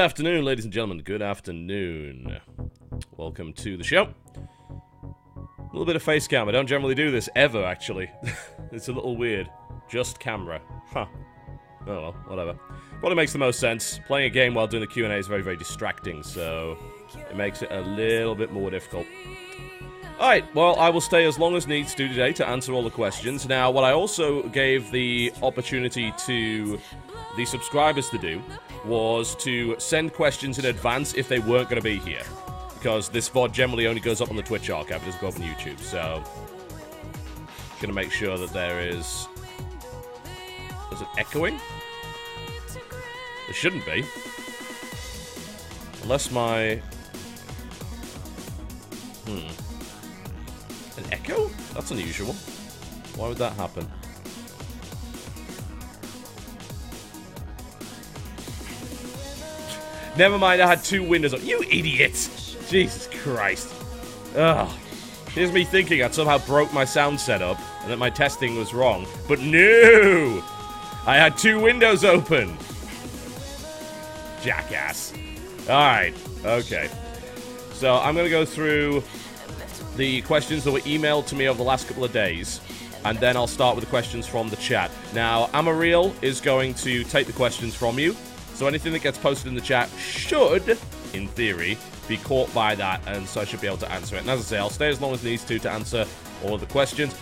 afternoon, ladies and gentlemen. Good afternoon. Welcome to the show. A little bit of face cam. I don't generally do this ever, actually. It's a little weird. Just camera. Huh. Oh well, whatever. Probably makes the most sense. Playing a game while doing the Q&A is very, very distracting, so it makes it a little bit more difficult. Alright, well, I will stay as long as needs to today to answer all the questions. Now, what I also gave the opportunity to the subscribers to do was to send questions in advance if they weren't going to be here. Because this VOD generally only goes up on the Twitch archive, it doesn't go up on YouTube, so I'm going to make sure that there is... Is it echoing? It shouldn't be. Unless my... An echo? That's unusual. Why would that happen? Never mind, I had two windows up. You idiot! Jesus Christ. Ugh. Here's me thinking I'd somehow broke my sound setup and that my testing was wrong. But no! I had two windows open! Jackass. Alright, okay. So I'm going to go through the questions that were emailed to me over the last couple of days, and then I'll start with the questions from the chat. Now, Amarillo is going to take the questions from you, so anything that gets posted in the chat should, in theory, be caught by that, and so I should be able to answer it. And as I say, I'll stay as long as needs to answer all of the questions.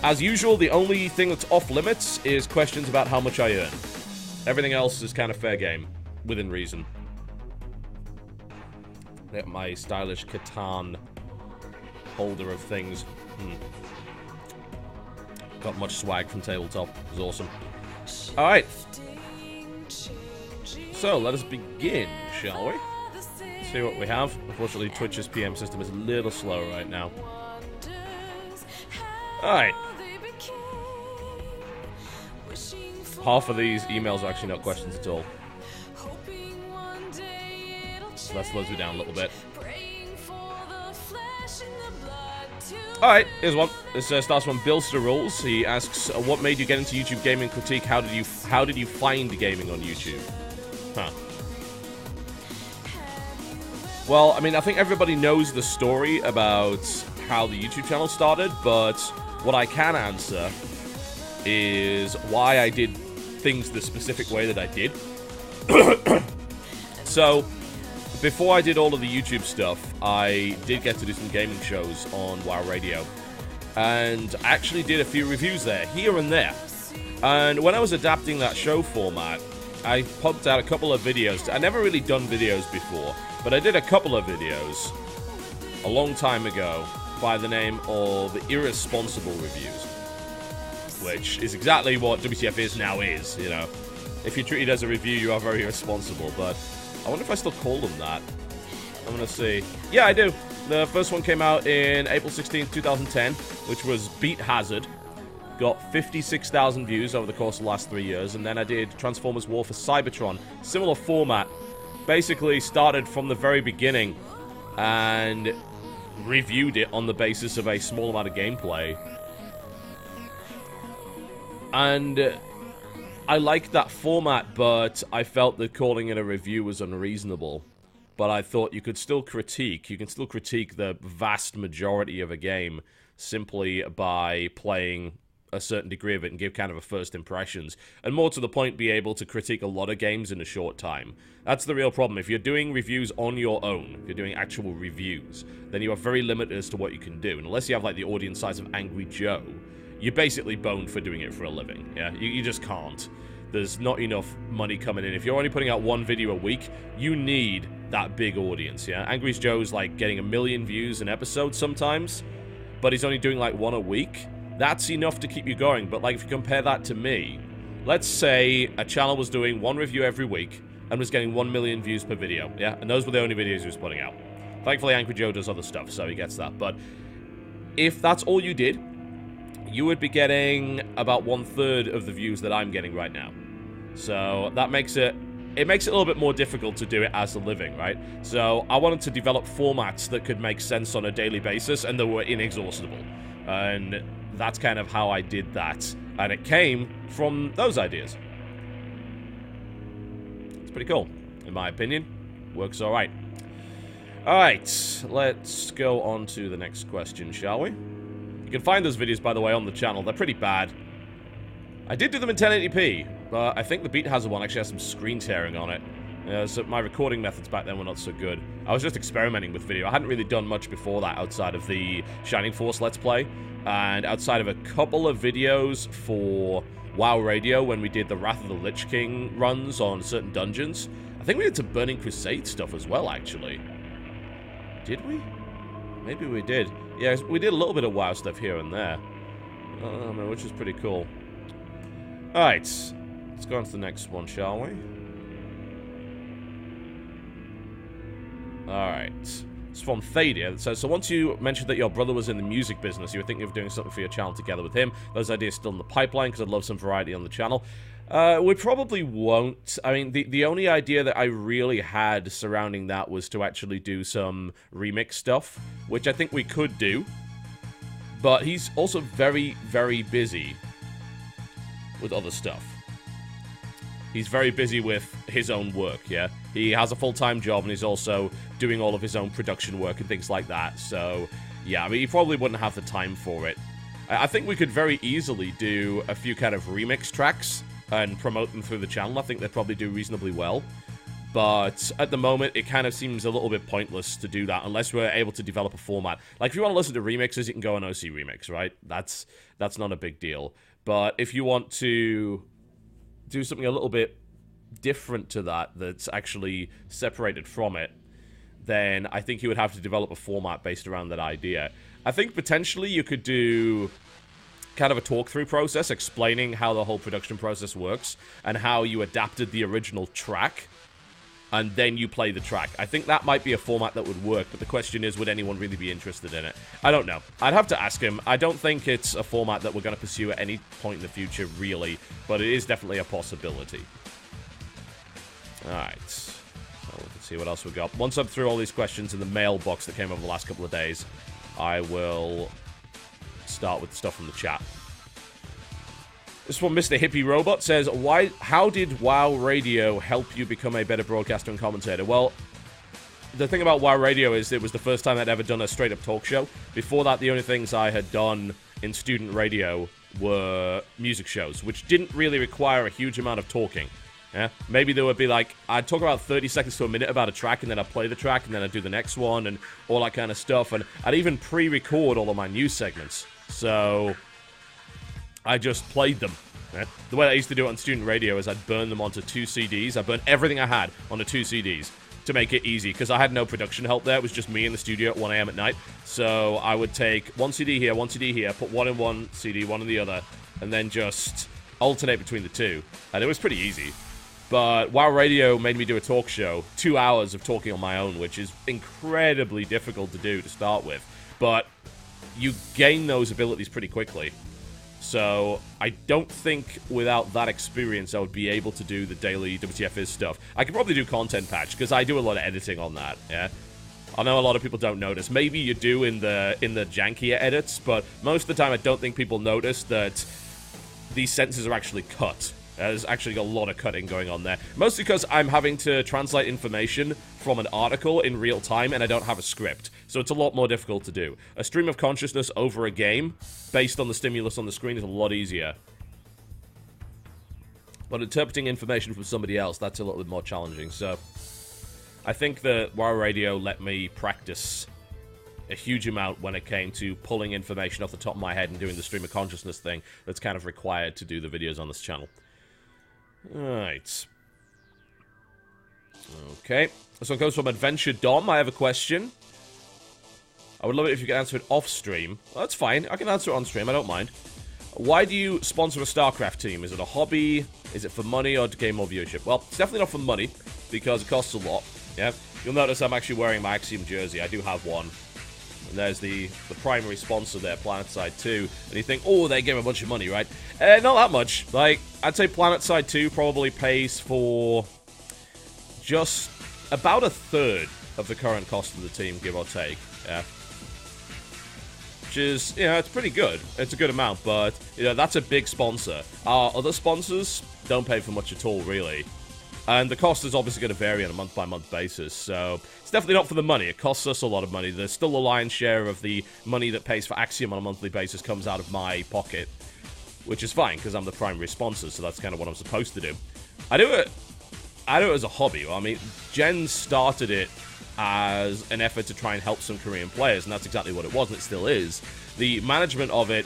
As usual, the only thing that's off limits is questions about how much I earn. Everything else is kind of fair game, within reason. Get my stylish Catan holder of things. Got much swag from Tabletop. It was awesome. Alright. So, let us begin, shall we? Let's see what we have. Unfortunately, Twitch's PM system is a little slow right now. Alright. Half of these emails are actually not questions at all. So that slows me down a little bit. Alright, here's one. This starts from Billster Rules. He asks, what made you get into YouTube gaming critique? How did you find gaming on YouTube? Huh. Well, I mean, I think everybody knows the story about how the YouTube channel started, but what I can answer is why I did things the specific way that I did. So, before I did all of the YouTube stuff, I did get to do some gaming shows on WoW Radio. And I actually did a few reviews there, here and there. And when I was adapting that show format, I pumped out a couple of videos. I'd never really done videos before, but I did a couple of videos a long time ago by the name of Irresponsible Reviews. Which is exactly what WTF is now is, you know. If you treat it as a review, you are very irresponsible, but I wonder if I still call them that. I'm gonna see. Yeah, I do. The first one came out in April 16th, 2010, which was Beat Hazard. Got 56,000 views over the course of the last 3 years, and then I did Transformers War for Cybertron. Similar format. Basically started from the very beginning and reviewed it on the basis of a small amount of gameplay. And I liked that format, but I felt that calling it a review was unreasonable. But I thought you can still critique the vast majority of a game simply by playing a certain degree of it and give kind of a first impressions. And more to the point, be able to critique a lot of games in a short time. That's the real problem. If you're doing reviews on your own, if you're doing actual reviews, then you are very limited as to what you can do. And unless you have like the audience size of Angry Joe, you're basically boned for doing it for a living. Yeah, you just can't. There's not enough money coming in. If you're only putting out one video a week, you need that big audience, yeah? Angry Joe's like getting 1 million views an episode sometimes, but he's only doing like one a week. That's enough to keep you going, but like if you compare that to me, let's say a channel was doing one review every week and was getting 1 million views per video, yeah? And those were the only videos he was putting out. Thankfully, Angry Joe does other stuff, so he gets that. But if that's all you did, you would be getting about 1/3 of the views that I'm getting right now. So that makes it a little bit more difficult to do it as a living, right? So I wanted to develop formats that could make sense on a daily basis and that were inexhaustible. And that's kind of how I did that. And it came from those ideas. It's pretty cool, in my opinion. Works alright. Alright, let's go on to the next question, shall we? You can find those videos, by the way, on the channel. They're pretty bad. I did do them in 1080p, but I think the Beat Hazard one actually has some screen tearing on it. So my recording methods back then were not so good. I was just experimenting with video. I hadn't really done much before that outside of the Shining Force Let's Play, and outside of a couple of videos for WoW Radio when we did the Wrath of the Lich King runs on certain dungeons. I think we did some Burning Crusade stuff as well, actually. Did we? Maybe we did. Yeah, we did a little bit of WoW stuff here and there. Which is pretty cool. Alright, let's go on to the next one, shall we? Alright. It's from Thadia. It says, so once you mentioned that your brother was in the music business, you were thinking of doing something for your channel together with him. Those ideas still in the pipeline, because I'd love some variety on the channel. We probably won't. I mean, the only idea that I really had surrounding that was to actually do some remix stuff, which I think we could do. But he's also very, very busy with other stuff. He's very busy with his own work, yeah? He has a full-time job, and he's also doing all of his own production work and things like that. So, yeah, I mean, he probably wouldn't have the time for it. I think we could very easily do a few kind of remix tracks and promote them through the channel. I think they'd probably do reasonably well. But at the moment, it kind of seems a little bit pointless to do that unless we're able to develop a format. Like, if you want to listen to remixes, you can go on OC Remix, right? That's not a big deal. But if you want to do something a little bit different to that, that's actually separated from it, then I think you would have to develop a format based around that idea. I think potentially you could do kind of a talk-through process explaining how the whole production process works and how you adapted the original track, and then you play the track. I think that might be a format that would work, but the question is, would anyone really be interested in it? I don't know. I'd have to ask him. I don't think it's a format that we're going to pursue at any point in the future, really, but it is definitely a possibility. Alright. So let's see what else we got. Once I'm through all these questions in the mailbox that came over the last couple of days, I will start with stuff from the chat. This one, Mr. Hippie Robot, says, how did WoW Radio help you become a better broadcaster and commentator? Well, the thing about WoW Radio is it was the first time I'd ever done a straight-up talk show. Before that, the only things I had done in student radio were music shows, which didn't really require a huge amount of talking. Yeah, maybe there would be like, I'd talk about 30 seconds to a minute about a track, and then I'd play the track, and then I'd do the next one, and all that kind of stuff, and I'd even pre-record all of my news segments. So I just played them. Yeah? The way I used to do it on student radio is I'd burn them onto 2 CDs. I'd burn everything I had onto 2 CDs to make it easy, because I had no production help there. It was just me in the studio at 1 AM at night. So I would take 1 CD here, 1 CD here, put one in one CD, one in the other, and then just alternate between the two. And it was pretty easy. But WoW Radio made me do a talk show, 2 hours of talking on my own, which is incredibly difficult to do to start with. But you gain those abilities pretty quickly. So I don't think without that experience I would be able to do the daily WTF stuff. I could probably do Content Patch, because I do a lot of editing on that, yeah? I know a lot of people don't notice. Maybe you do in the jankier edits, but most of the time I don't think people notice that these sentences are actually cut. There's actually a lot of cutting going on there. Mostly because I'm having to translate information from an article in real time, and I don't have a script. So it's a lot more difficult to do. A stream of consciousness over a game, based on the stimulus on the screen, is a lot easier. But interpreting information from somebody else, that's a little bit more challenging. So I think that WoW Radio let me practice a huge amount when it came to pulling information off the top of my head and doing the stream of consciousness thing that's kind of required to do the videos on this channel. Alright. Okay. So it goes from Adventure Dom. I have a question. I would love it if you could answer it off-stream. Well, that's fine. I can answer it on-stream. I don't mind. Why do you sponsor a StarCraft team? Is it a hobby? Is it for money or to gain more viewership? Well, it's definitely not for money, because it costs a lot. Yeah? You'll notice I'm actually wearing my Axiom jersey. I do have one. And there's the primary sponsor there, PlanetSide 2. And you think, oh, they give a bunch of money, right? Not that much. Like, I'd say PlanetSide 2 probably pays for just about 1/3 of the current cost of the team, give or take. Yeah. Which is, you know, it's pretty good. It's a good amount, but, you know, that's a big sponsor. Our other sponsors don't pay for much at all, really. And the cost is obviously going to vary on a month-by-month basis, so it's definitely not for the money. It costs us a lot of money. There's still a lion's share of the money that pays for Axiom on a monthly basis comes out of my pocket, which is fine, because I'm the primary sponsor, so that's kind of what I'm supposed to do. I do it as a hobby. I mean, Jen started it as an effort to try and help some Korean players, and that's exactly what it was, and it still is. The management of it,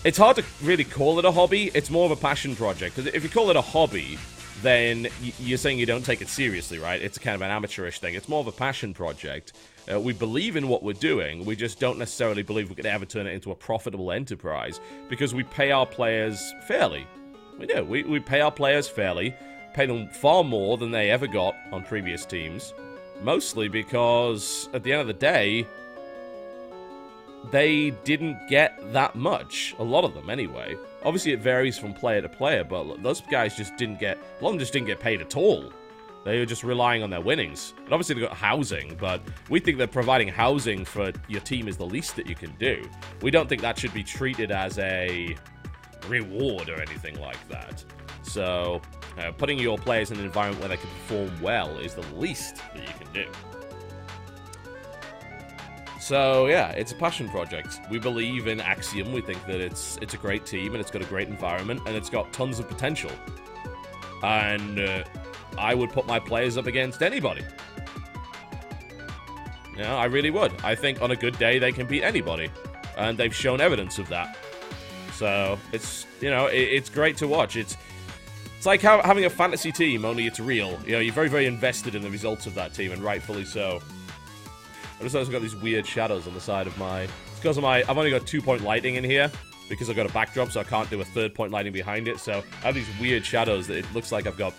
it's hard to really call it a hobby. It's more of a passion project, because if you call it a hobby, then you're saying you don't take it seriously, right? It's kind of an amateurish thing. It's more of a passion project. We believe in what we're doing. We just don't necessarily believe we could ever turn it into a profitable enterprise, because we pay our players fairly. We do. We pay our players fairly, pay them far more than they ever got on previous teams, mostly because, at the end of the day, they didn't get that much. A lot of them, anyway. Obviously, it varies from player to player, but those guys just didn't get... A lot of them just didn't get paid at all. They were just relying on their winnings. And obviously, they got housing, but we think that providing housing for your team is the least that you can do. We don't think that should be treated as a reward or anything like that. So, putting your players in an environment where they can perform well is the least that you can do. So, yeah, it's a passion project. We believe in Axiom. We think that it's a great team, and it's got a great environment, and it's got tons of potential. And I would put my players up against anybody. Yeah, I really would. I think on a good day, they can beat anybody. And they've shown evidence of that. So, it's, you know, it's great to watch. It's like having a fantasy team, only it's real. You know, you're very, very invested in the results of that team, and rightfully so. I just also got these weird shadows on the side of my... It's because of my... I've only got 2-point lighting in here, because I've got a backdrop, so I can't do a 3rd-point lighting behind it, so I have these weird shadows that it looks like I've got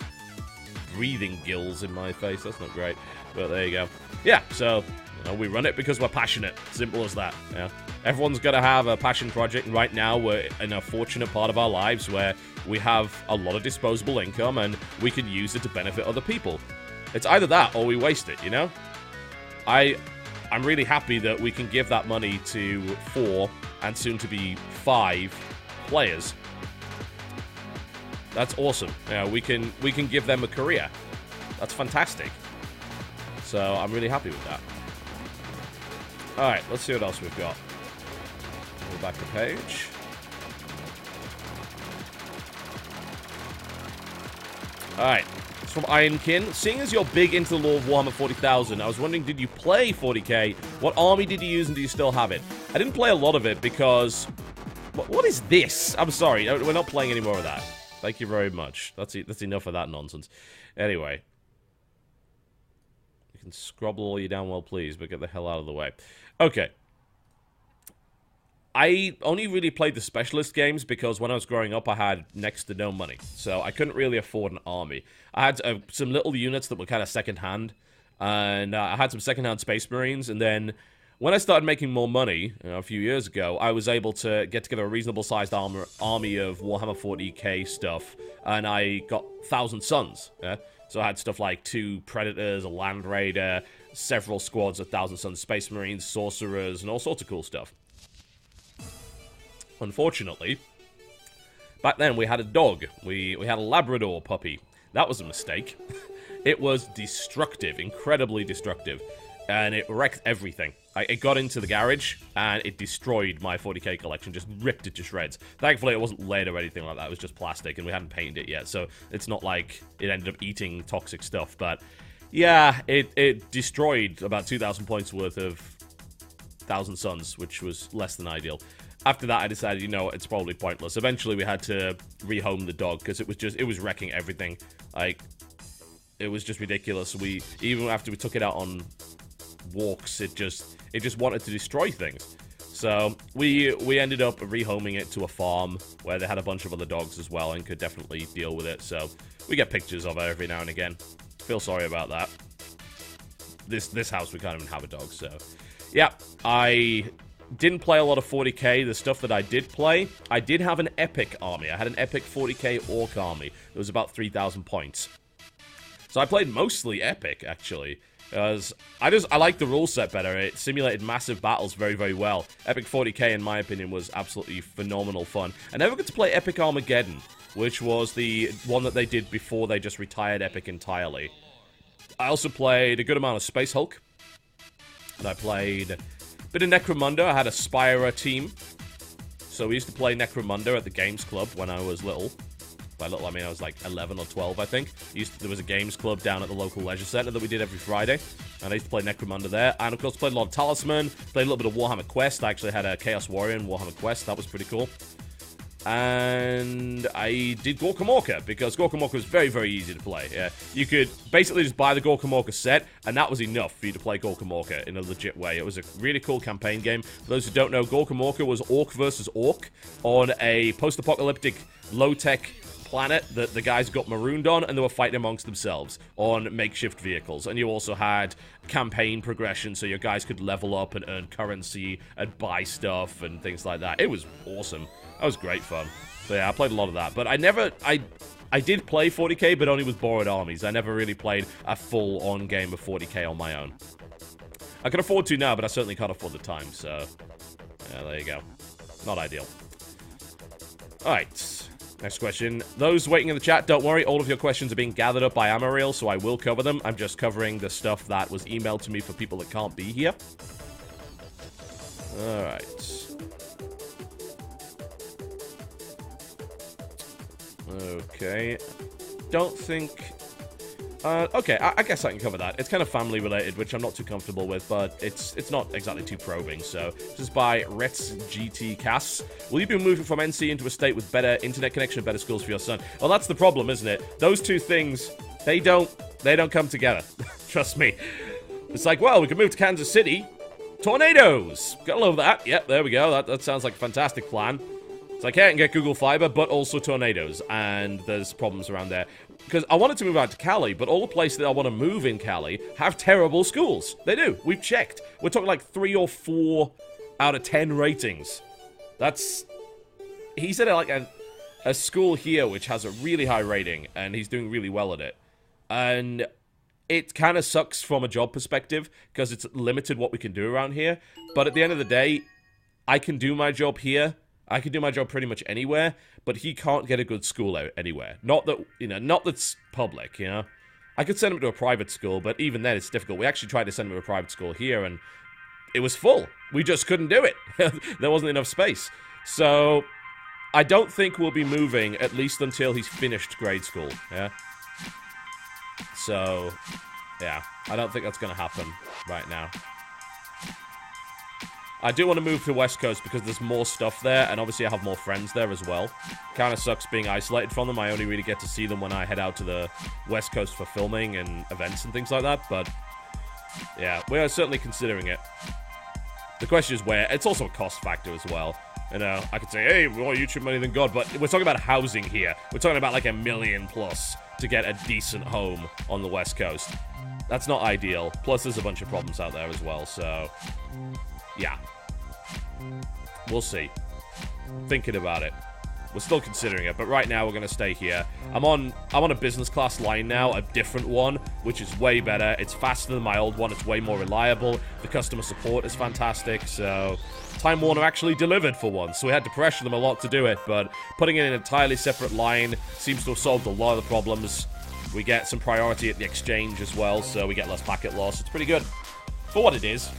breathing gills in my face. That's not great, but there you go. Yeah, so, you know, we run it because we're passionate. Simple as that, yeah. Everyone's got to have a passion project, and right now we're in a fortunate part of our lives where we have a lot of disposable income, and we can use it to benefit other people. It's either that, or we waste it, you know? I'm really happy that we can give that money to 4 and soon to be 5 players. That's awesome. Yeah, we can give them a career. That's fantastic. So I'm really happy with that. All right, let's see what else we've got. Go back the page. All right. It's from Ironkin. Seeing as you're big into the lore of Warhammer 40,000, I was wondering, did you play 40k? What army did you use, and do you still have it? I didn't play a lot of it because... What is this? I'm sorry, we're not playing any more of that. Thank you very much. That's enough of that nonsense. Anyway. You can scrabble all you damn well please, but get the hell out of the way. Okay. I only really played the specialist games because when I was growing up, I had next to no money. So I couldn't really afford an army. I had some little units that were kind of second-hand. And I had some second-hand Space Marines. And then when I started making more money, a few years ago, I was able to get together a reasonable-sized army of Warhammer 40k stuff. And I got 1,000 Suns. Yeah? So I had stuff like 2 Predators, a Land Raider, several squads of 1,000 Suns Space Marines, Sorcerers, and all sorts of cool stuff. Unfortunately, back then we had a dog. We had a Labrador puppy. That was a mistake. It was destructive, incredibly destructive, and it wrecked everything. It got into the garage, and it destroyed my 40k collection, just ripped it to shreds. Thankfully, it wasn't lead or anything like that. It was just plastic, and we hadn't painted it yet, so it's not like it ended up eating toxic stuff. But yeah, it destroyed about 2,000 points worth of 1,000 Suns, which was less than ideal. After that, I decided, you know what, it's probably pointless. Eventually, we had to rehome the dog, because it was wrecking everything. Like, it was just ridiculous. Even after we took it out on walks, it just wanted to destroy things. So, we ended up rehoming it to a farm, where they had a bunch of other dogs as well, and could definitely deal with it. So, we get pictures of it every now and again. Feel sorry about that. This house, we can't even have a dog, so... Yeah, I... didn't play a lot of 40k. The stuff that I did play, I did have an epic army. I had an epic 40k orc army. It was about 3,000 points. So I played mostly epic, actually. Because I like the rule set better. It simulated massive battles very, very well. Epic 40k, in my opinion, was absolutely phenomenal fun. I never got to play Epic Armageddon. which was the one that they did before they just retired Epic entirely. I also played a good amount of Space Hulk. And I played a bit of Necromunda. I had a Spyra team. So we used to play Necromunda at the Games Club when I was little. By little, I mean I was like 11 or 12, I think. There was a games club down at the local leisure center that we did every Friday. And I used to play Necromunda there. And of course, played a lot of Talisman. Played a little bit of Warhammer Quest. I actually had a Chaos Warrior in Warhammer Quest. That was pretty cool. And I did Gorkamorka, because Gorkamorka was very, very easy to play. Yeah, you could basically just buy the Gorkamorka set, and that was enough for you to play Gorkamorka in a legit way. It was a really cool campaign game. For those who don't know, Gorkamorka was Orc versus Orc on a post-apocalyptic, low-tech planet that the guys got marooned on, and they were fighting amongst themselves on makeshift vehicles. And you also had campaign progression, so your guys could level up and earn currency and buy stuff and things like that. It was awesome. That was great fun. So yeah, I played a lot of that. But I did play 40k, but only with borrowed armies. I never really played a full-on game of 40k on my own. I can afford to now, but I certainly can't afford the time, so yeah, there you go. Not ideal. Alright. Next question. Those waiting in the chat, don't worry. All of your questions are being gathered up by Amariel, so I will cover them. I'm just covering the stuff that was emailed to me for people that can't be here. Alright. Okay. Don't think... okay, I guess I can cover that. It's kind of family related, which I'm not too comfortable with, but it's not exactly too probing. So, this is by Rets GT Cass. Will you be moving from NC into a state with better internet connection and better schools for your son? Well, that's the problem, isn't it? Those two things, they don't come together. Trust me. It's like, well, we could move to Kansas City. Tornadoes! Gotta love that. Yep, there we go. That sounds like a fantastic plan. It's like, yeah, I can get Google Fiber, but also tornadoes, and there's problems around there. Because I wanted to move out to Cali, but all the places that I want to move in Cali have terrible schools. They do. We've checked. We're talking like 3 or 4 out of 10 ratings. That's... He said like a school here which has a really high rating, and he's doing really well at it. And it kind of sucks from a job perspective, because it's limited what we can do around here. But at the end of the day, I can do my job here. I can do my job pretty much anywhere, but he can't get a good school out anywhere. Not that, not that's public, I could send him to a private school, but even then it's difficult. We actually tried to send him to a private school here, and it was full. We just couldn't do it. There wasn't enough space. So, I don't think we'll be moving, at least until he's finished grade school, yeah? So, yeah, I don't think that's going to happen right now. I do want to move to West Coast because there's more stuff there, and obviously I have more friends there as well. Kind of sucks being isolated from them. I only really get to see them when I head out to the West Coast for filming and events and things like that, but yeah, we are certainly considering it. The question is where. It's also a cost factor as well. I could say, hey, more YouTube money than God, but we're talking about housing here. We're talking about like $1 million plus to get a decent home on the West Coast. That's not ideal. Plus, there's a bunch of problems out there as well, so... yeah. We'll see. Thinking about it. We're still considering it, but right now we're going to stay here. I'm on a business class line now, a different one, which is way better. It's faster than my old one. It's way more reliable. The customer support is fantastic, so... Time Warner actually delivered for once, so we had to pressure them a lot to do it, but putting in an entirely separate line seems to have solved a lot of the problems. We get some priority at the exchange as well, so we get less packet loss. It's pretty good. For what it is,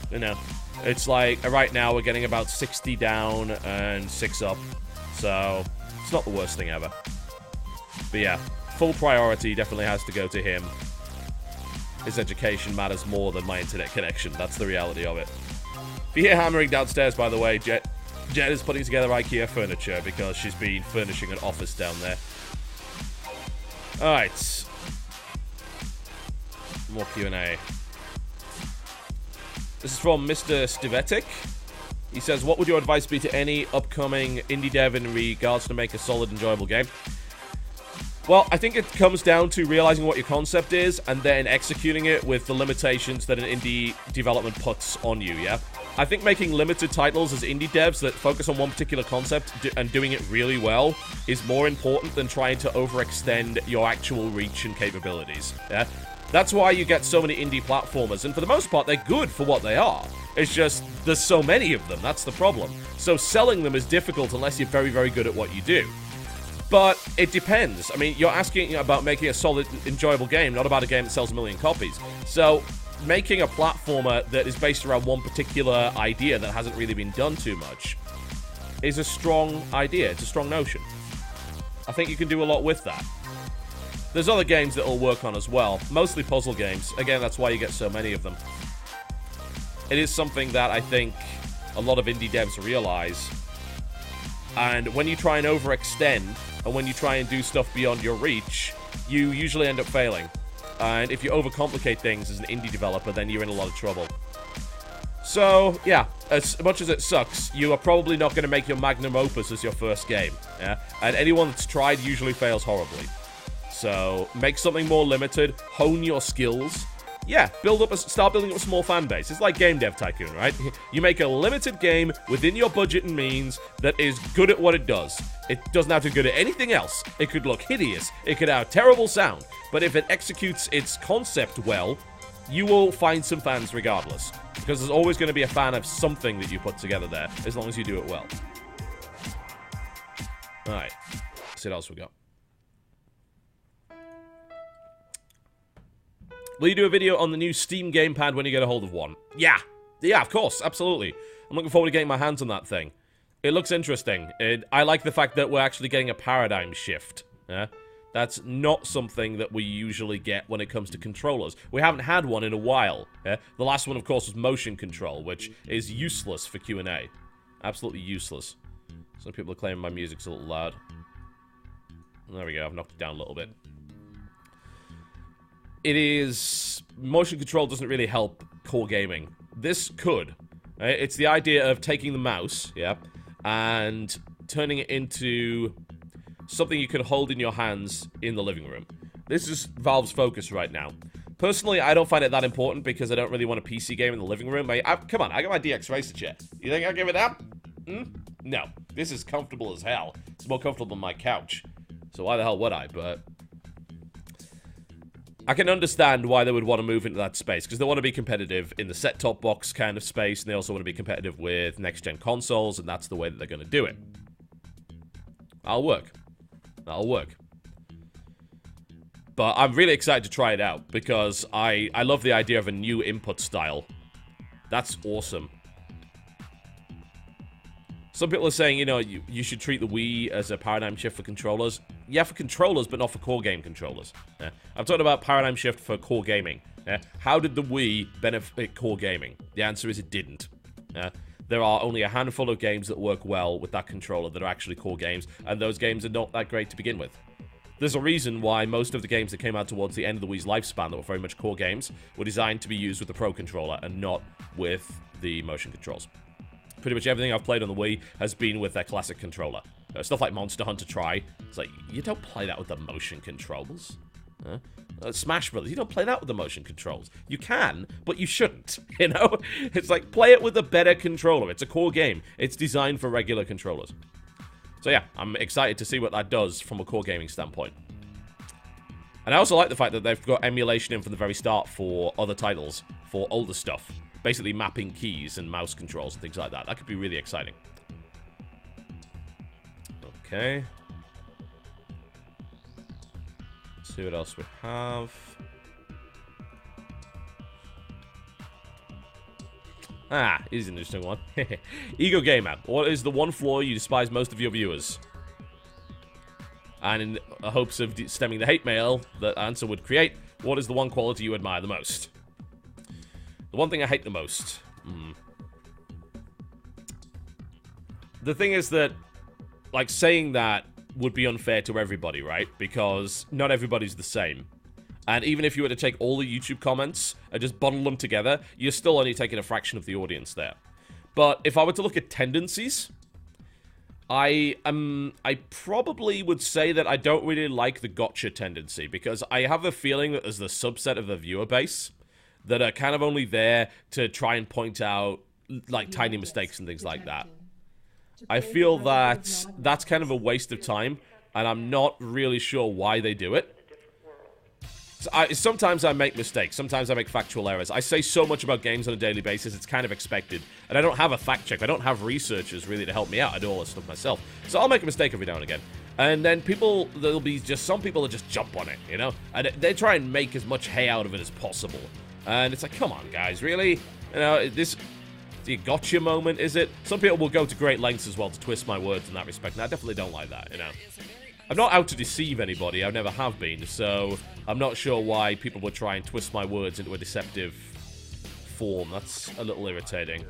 It's like, right now we're getting about 60 down and 6 up. So, it's not the worst thing ever. But yeah, full priority definitely has to go to him. His education matters more than my internet connection. That's the reality of it. If you hear hammering downstairs, by the way, Jet is putting together IKEA furniture because she's been furnishing an office down there. Alright. More Q&A. This is from Mr. Stivetic. He says, what would your advice be to any upcoming indie dev in regards to make a solid, enjoyable game? Well, I think it comes down to realizing what your concept is and then executing it with the limitations that an indie development puts on you, yeah? I think making limited titles as indie devs that focus on one particular concept and doing it really well is more important than trying to overextend your actual reach and capabilities, yeah? That's why you get so many indie platformers, and for the most part, they're good for what they are. It's just, there's so many of them, that's the problem. So selling them is difficult unless you're very, very good at what you do. But it depends. I mean, you're asking about making a solid, enjoyable game, not about a game that sells a million copies. So, making a platformer that is based around one particular idea that hasn't really been done too much is a strong idea. It's a strong notion. I think you can do a lot with that. There's other games that will work on as well. Mostly puzzle games. Again, that's why you get so many of them. It is something that I think a lot of indie devs realize. And when you try and overextend, and when you try and do stuff beyond your reach, you usually end up failing. And if you overcomplicate things as an indie developer, then you're in a lot of trouble. So, yeah, as much as it sucks, you are probably not going to make your magnum opus as your first game. Yeah? And anyone that's tried usually fails horribly. So, make something more limited, hone your skills. Yeah, start building up a small fan base. It's like Game Dev Tycoon, right? You make a limited game within your budget and means that is good at what it does. It doesn't have to be good at anything else. It could look hideous. It could have terrible sound. But if it executes its concept well, you will find some fans regardless. Because there's always going to be a fan of something that you put together there, as long as you do it well. Alright, let's see what else we got. Will you do a video on the new Steam gamepad when you get a hold of one? Yeah, of course, absolutely. I'm looking forward to getting my hands on that thing. It looks interesting. I like the fact that we're actually getting a paradigm shift. Yeah? That's not something that we usually get when it comes to controllers. We haven't had one in a while. Yeah? The last one, of course, was motion control, which is useless for Q&A. Absolutely useless. Some people are claiming my music's a little loud. There we go, I've knocked it down a little bit. Motion control doesn't really help core gaming. This could. Right? It's the idea of taking the mouse, yeah, and turning it into something you can hold in your hands in the living room. This is Valve's focus right now. Personally, I don't find it that important because I don't really want a PC game in the living room. Come on, I got my DX Racer chair. You think I'll give it up? No. This is comfortable as hell. It's more comfortable than my couch. So why the hell would I? But I can understand why they would want to move into that space, because they want to be competitive in the set-top box kind of space, and they also want to be competitive with next-gen consoles, and that's the way that they're going to do it. That'll work. That'll work. But I'm really excited to try it out, because I love the idea of a new input style. That's awesome. Some people are saying, you know, you should treat the Wii as a paradigm shift for controllers. Yeah, for controllers, but not for core game controllers. Yeah. I'm talking about paradigm shift for core gaming. Yeah. How did the Wii benefit core gaming? The answer is it didn't. Yeah. There are only a handful of games that work well with that controller that are actually core games, and those games are not that great to begin with. There's a reason why most of the games that came out towards the end of the Wii's lifespan that were very much core games were designed to be used with the Pro Controller and not with the motion controls. Pretty much everything I've played on the Wii has been with their classic controller. Stuff like Monster Hunter Tri. It's like, you don't play that with the motion controls. Smash Brothers, you don't play that with the motion controls. You can, but you shouldn't, you know? It's like, play it with a better controller. It's a core game. It's designed for regular controllers. So yeah, I'm excited to see what that does from a core gaming standpoint. And I also like the fact that they've got emulation in from the very start for other titles, for older stuff. Basically mapping keys and mouse controls and things like that. That could be really exciting. Okay. Let's see what else we have. Here's an interesting one. Ego Gamer. What is the one flaw you despise most of your viewers? And in the hopes of stemming the hate mail that answer would create, what is the one quality you admire the most? The one thing I hate the most. The thing is that, like, saying that would be unfair to everybody, right? Because not everybody's the same. And even if you were to take all the YouTube comments and just bundle them together, you're still only taking a fraction of the audience there. But if I were to look at tendencies, I probably would say that I don't really like the gotcha tendency, because I have a feeling that there's the subset of the viewer base that are kind of only there to try and point out, like, tiny mistakes and things like that. I feel that that's kind of a waste of time, and I'm not really sure why they do it. Sometimes I make mistakes. Sometimes I make factual errors. I say so much about games on a daily basis, it's kind of expected. And I don't have a fact check. I don't have researchers really to help me out. I do all this stuff myself. So I'll make a mistake every now and again. And then there'll be just some people that just jump on it, you know? And they try and make as much hay out of it as possible. And it's like, come on, guys, really? You know, this... the gotcha moment, is it? Some people will go to great lengths as well to twist my words in that respect, and I definitely don't like that, you know? I'm not out to deceive anybody, I never have been, so I'm not sure why people would try and twist my words into a deceptive form. That's a little irritating.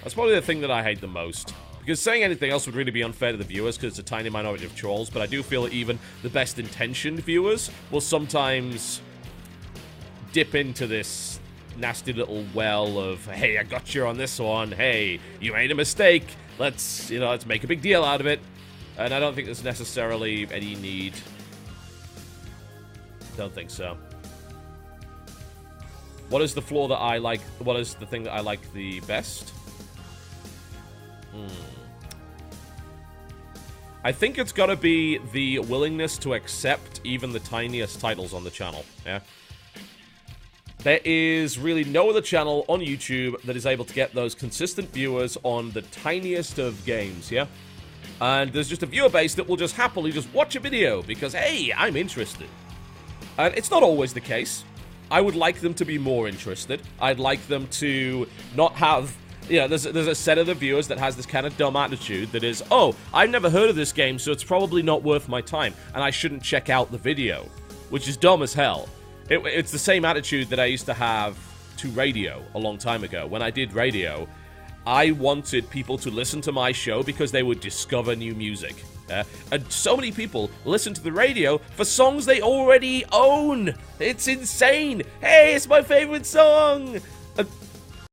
That's probably the thing that I hate the most. Because saying anything else would really be unfair to the viewers, because it's a tiny minority of trolls, but I do feel that even the best-intentioned viewers will sometimes dip into this nasty little well of, hey, I got you on this one, hey, you made a mistake, let's make a big deal out of it. And I don't think there's necessarily any need. Don't think so. What is the flaw that I like? What is the thing that I like the best? I think it's gotta be the willingness to accept even the tiniest titles on the channel, yeah? There is really no other channel on YouTube that is able to get those consistent viewers on the tiniest of games, yeah? And there's just a viewer base that will just happily just watch a video because, hey, I'm interested. And it's not always the case. I would like them to be more interested. I'd like them to not have... You know, there's a set of the viewers that has this kind of dumb attitude that is, oh, I've never heard of this game, so it's probably not worth my time, and I shouldn't check out the video, which is dumb as hell. It's the same attitude that I used to have to radio a long time ago. When I did radio, I wanted people to listen to my show because they would discover new music. And so many people listen to the radio for songs they already own. It's insane. Hey, it's my favorite song.